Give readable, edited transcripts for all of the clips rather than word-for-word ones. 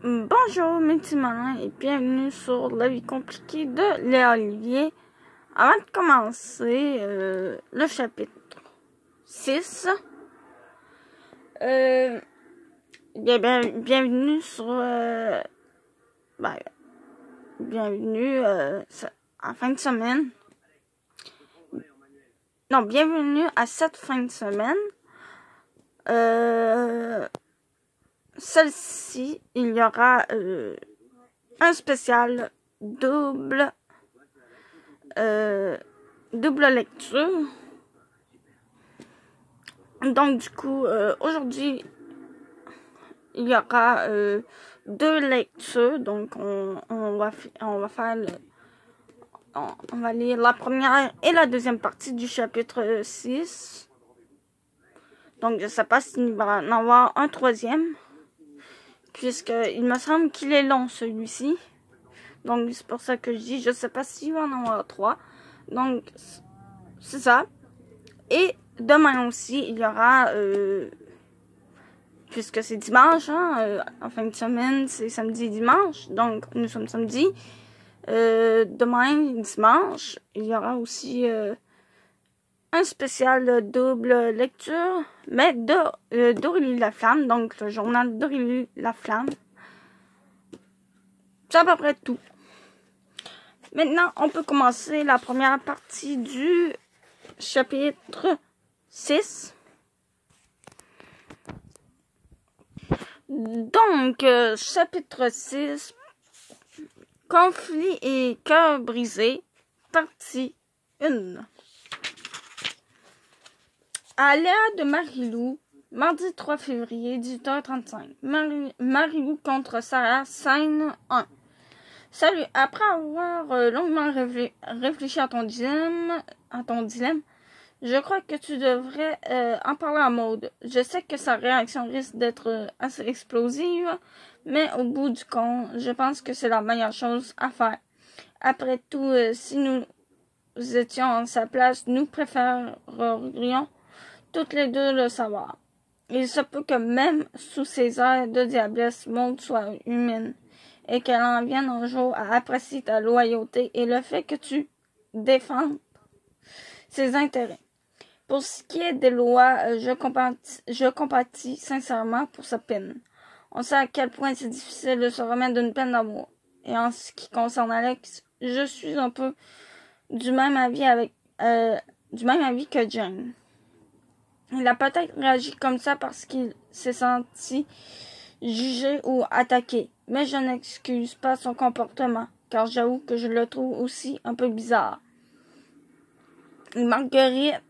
Bonjour mes petits malins et bienvenue sur La vie compliquée de Léa Olivier. Avant de commencer le chapitre 6, bienvenue sur bienvenue en fin de semaine. Non, bienvenue à cette fin de semaine. Celle-ci, il y aura un spécial double lecture. Donc du coup, aujourd'hui, il y aura deux lectures. Donc on va faire on va lire la première et la deuxième partie du chapitre 6. Donc je sais pas s'il va en avoir un troisième, puisqu'il me semble qu'il est long celui-ci. Donc c'est pour ça que je dis, je sais pas s'il va en avoir 3. Donc c'est ça. Et demain aussi, il y aura, puisque c'est dimanche, en fin de semaine, c'est samedi et dimanche. Donc nous sommes samedi. Demain, dimanche, il y aura aussi un spécial double lecture, mais d'Aurélie Laflamme, donc le journal d'Aurélie Laflamme. C'est à peu près tout. Maintenant, on peut commencer la première partie du chapitre 6. Donc, chapitre 6, conflit et cœur brisé, partie 1. À Léa de Marilou, mardi 3 février, 18h35. Marilou contre Sarah, scène 1. Salut, après avoir longuement réfléchi à ton dilemme, je crois que tu devrais en parler à Maude. Je sais que sa réaction risque d'être assez explosive, mais au bout du compte, je pense que c'est la meilleure chose à faire. Après tout, si nous étions en sa place, nous préférerions toutes les deux le savoir. Il se peut que même sous ses airs de diablesse, Maude soit humaine, et qu'elle en vienne un jour à apprécier ta loyauté et le fait que tu défends ses intérêts. Pour ce qui est des lois, je compatis sincèrement pour sa peine. On sait à quel point c'est difficile de se remettre d'une peine d'amour. Et en ce qui concerne Alex, je suis un peu du même avis que Jane. Il a peut-être réagi comme ça parce qu'il s'est senti jugé ou attaqué, mais je n'excuse pas son comportement, car j'avoue que je le trouve aussi un peu bizarre. Marguerite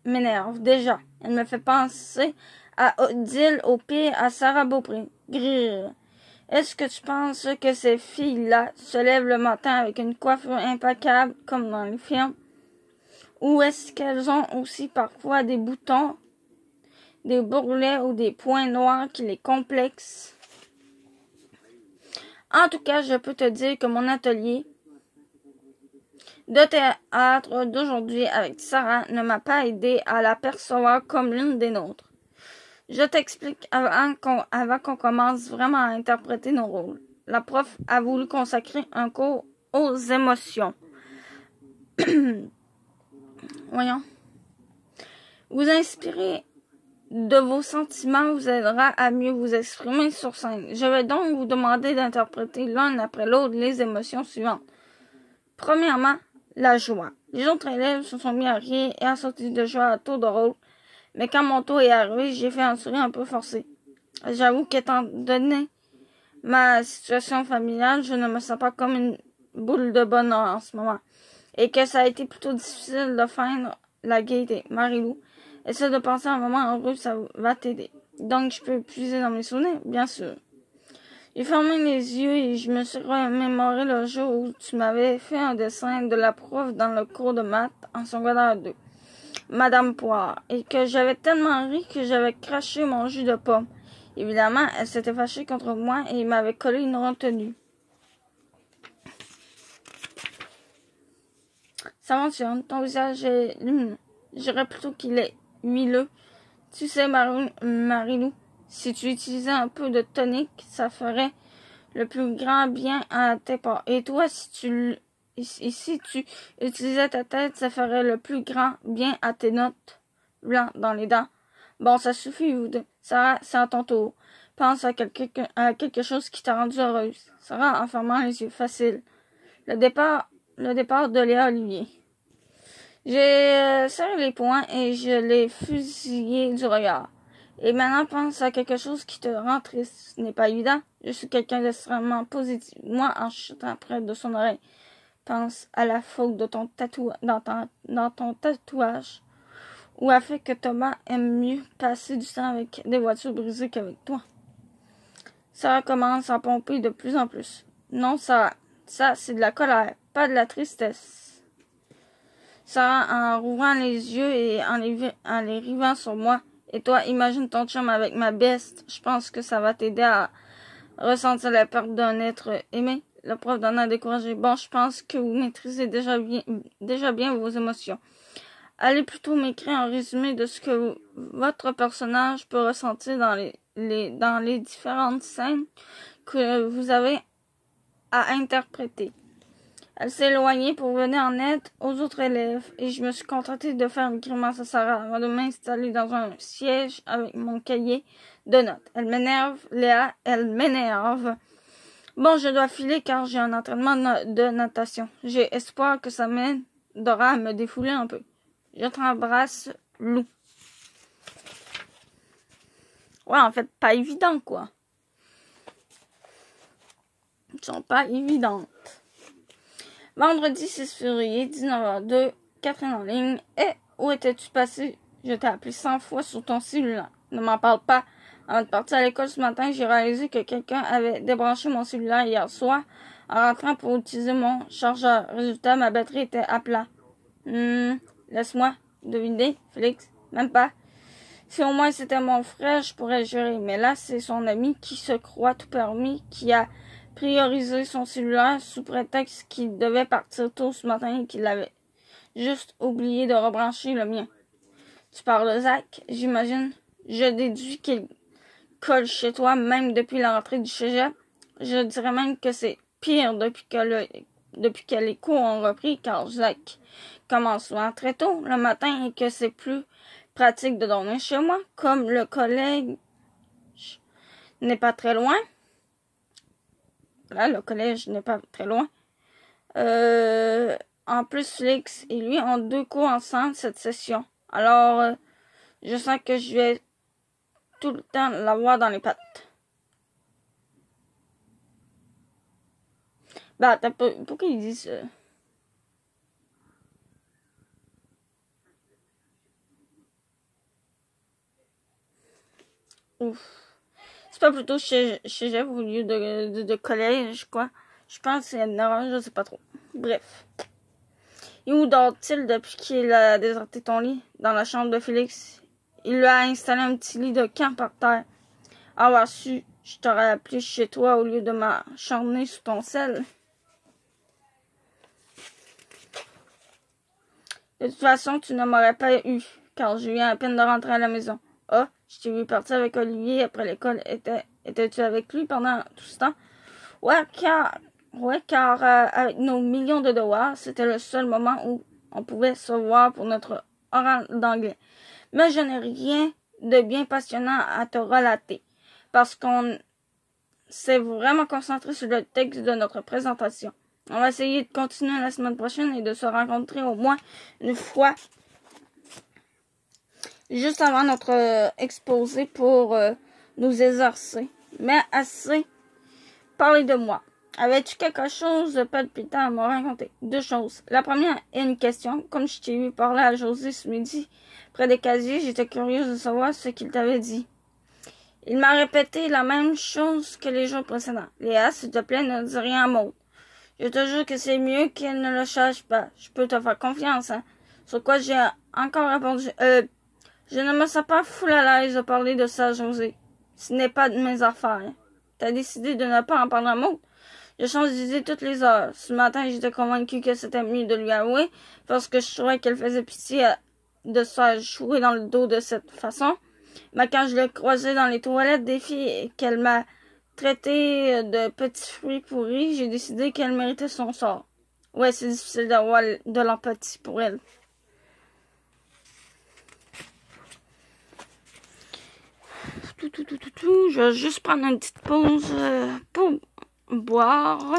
m'énerve déjà. Elle me fait penser à Odile, au pire à Sarah Beaupré. Grrr. Est-ce que tu penses que ces filles-là se lèvent le matin avec une coiffure impeccable comme dans les films? Ou est-ce qu'elles ont aussi parfois des boutons, des bourrelets ou des points noirs qui les complexent? En tout cas, je peux te dire que mon atelier de théâtre d'aujourd'hui avec Sarah ne m'a pas aidé à la percevoir comme l'une des nôtres. Je t'explique avant qu'on commence vraiment à interpréter nos rôles. La prof a voulu consacrer un cours aux émotions. Voyons. Vous inspirer de vos sentiments vous aidera à mieux vous exprimer sur scène. Je vais donc vous demander d'interpréter l'un après l'autre les émotions suivantes. Premièrement, la joie. Les autres élèves se sont mis à rire et à sauter de joie à tour de rôle, mais quand mon tour est arrivé, j'ai fait un sourire un peu forcé. J'avoue qu'étant donné ma situation familiale, je ne me sens pas comme une boule de bonheur en ce moment, et que ça a été plutôt difficile de feindre la gaieté. Marilou, essaie de penser à un moment heureux, ça va t'aider. Donc, je peux puiser dans mes souvenirs, bien sûr. J'ai fermé les yeux et je me suis remémoré le jour où tu m'avais fait un dessin de la prof dans le cours de maths en secondaire 2, Madame Poire, et que j'avais tellement ri que j'avais craché mon jus de pomme. Évidemment, elle s'était fâchée contre moi et m'avait collé une retenue. Ça mentionne, ton visage est lumineux. Je dirais plutôt qu'il est huileux. Tu sais, Marilou, Si tu utilisais un peu de tonique, ça ferait le plus grand bien à tes pores. Et toi, si tu utilisais ta tête, ça ferait le plus grand bien à tes notes blancs dans les dents. Bon, ça suffit, vous deux. Sarah, c'est à ton tour. Pense à quelque chose qui t'a rendue heureuse. Sarah, en fermant les yeux. Facile. Le départ de Léa Olivier. J'ai serré les poings et je l'ai fusillé du regard. Et maintenant, pense à quelque chose qui te rend triste. Ce n'est pas évident. Je suis quelqu'un d'extrêmement positif. Moi, en chutant près de son oreille, pense à la faute de ton dans ton tatouage. Ou à fait que Thomas aime mieux passer du temps avec des voitures brisées qu'avec toi. Ça commence à pomper de plus en plus. Non, ça c'est de la colère, pas de la tristesse. Sarah, en rouvrant les yeux et en les rivant sur moi. Et toi, imagine ton chum avec ma beste. Je pense que ça va t'aider à ressentir la perte d'un être aimé. Le prof d'en a découragé. Bon, je pense que vous maîtrisez déjà bien vos émotions. Allez plutôt m'écrire un résumé de ce que votre personnage peut ressentir dans les différentes scènes que vous avez à interpréter. Elle s'est éloignée pour venir en aide aux autres élèves et je me suis contentée de faire une grimace à Sarah avant de m'installer dans un siège avec mon cahier de notes. Elle m'énerve, Léa, elle m'énerve. Bon, je dois filer car j'ai un entraînement de natation. J'ai espoir que ça m'aidera à me défouler un peu. Je t'embrasse, Lou. Ouais, en fait, pas évident, quoi. Ils sont pas évidentes. Vendredi 6 février, 19h02, Catherine en ligne. Où étais-tu passé? Je t'ai appelé 100 fois sur ton cellulaire. Ne m'en parle pas. Avant de partir à l'école ce matin, j'ai réalisé que quelqu'un avait débranché mon cellulaire hier soir en rentrant pour utiliser mon chargeur. Résultat, ma batterie était à plat. Laisse-moi deviner, Félix. Même pas. Si au moins c'était mon frère, je pourrais jurer. Mais là, c'est son ami qui se croit tout permis, qui a priorisé son cellulaire sous prétexte qu'il devait partir tôt ce matin et qu'il avait juste oublié de rebrancher le mien. Tu parles de Zach, j'imagine. Je déduis qu'il colle chez toi même depuis la rentrée du cégep. Je dirais même que c'est pire depuis que les cours ont repris, car Zach commence souvent très tôt le matin et que c'est plus pratique de dormir chez moi, comme le collège n'est pas très loin. Là, le collège n'est pas très loin. En plus, Félix et lui ont 2 cours ensemble cette session. Alors, je sens que je vais tout le temps l'avoir dans les pattes. Bah, pourquoi ils disent ça? Ouf. C'est pas plutôt chez Jeff au lieu de collège, quoi. Je pense que c'est une erreur, je sais pas trop. Bref. Et où dort-il depuis qu'il a déserté ton lit? Dans la chambre de Félix. Il lui a installé un petit lit de camp par terre. Avoir su, je t'aurais appelé chez toi au lieu de m'acharner sous ton sel. De toute façon, tu ne m'aurais pas eu, car je viens à peine de rentrer à la maison. Ah, je t'ai vu partir avec Olivier après l'école. Étais-tu avec lui pendant tout ce temps? Ouais, car avec nos millions de devoirs, c'était le seul moment où on pouvait se voir pour notre oral d'anglais. Mais je n'ai rien de bien passionnant à te relater, parce qu'on s'est vraiment concentré sur le texte de notre présentation. On va essayer de continuer la semaine prochaine et de se rencontrer au moins une fois juste avant notre exposé pour nous exercer. Mais assez parler de moi. Avais-tu quelque chose de palpitant à me raconter? 2 choses. La première est une question. Comme je t'ai vu parler à José ce midi, près des casiers, j'étais curieuse de savoir ce qu'il t'avait dit. Il m'a répété la même chose que les jours précédents. Léa, s'il te plaît, ne dis rien à Maud. Je te jure que c'est mieux qu'elle ne le sache pas. Je peux te faire confiance, hein. Sur quoi j'ai encore répondu, je ne me sens pas full à l'aise de parler de ça, José. Ce n'est pas de mes affaires. T'as décidé de ne pas en parler à Maud? Je change d'idée toutes les heures. Ce matin, j'étais convaincue que c'était mieux de lui avouer, parce que je trouvais qu'elle faisait pitié de se faire jouer dans le dos de cette façon. Mais quand je l'ai croisée dans les toilettes des filles et qu'elle m'a traité de petit fruit pourri, j'ai décidé qu'elle méritait son sort. Ouais, c'est difficile d'avoir de l'empathie pour elle. Je vais juste prendre une petite pause pour boire.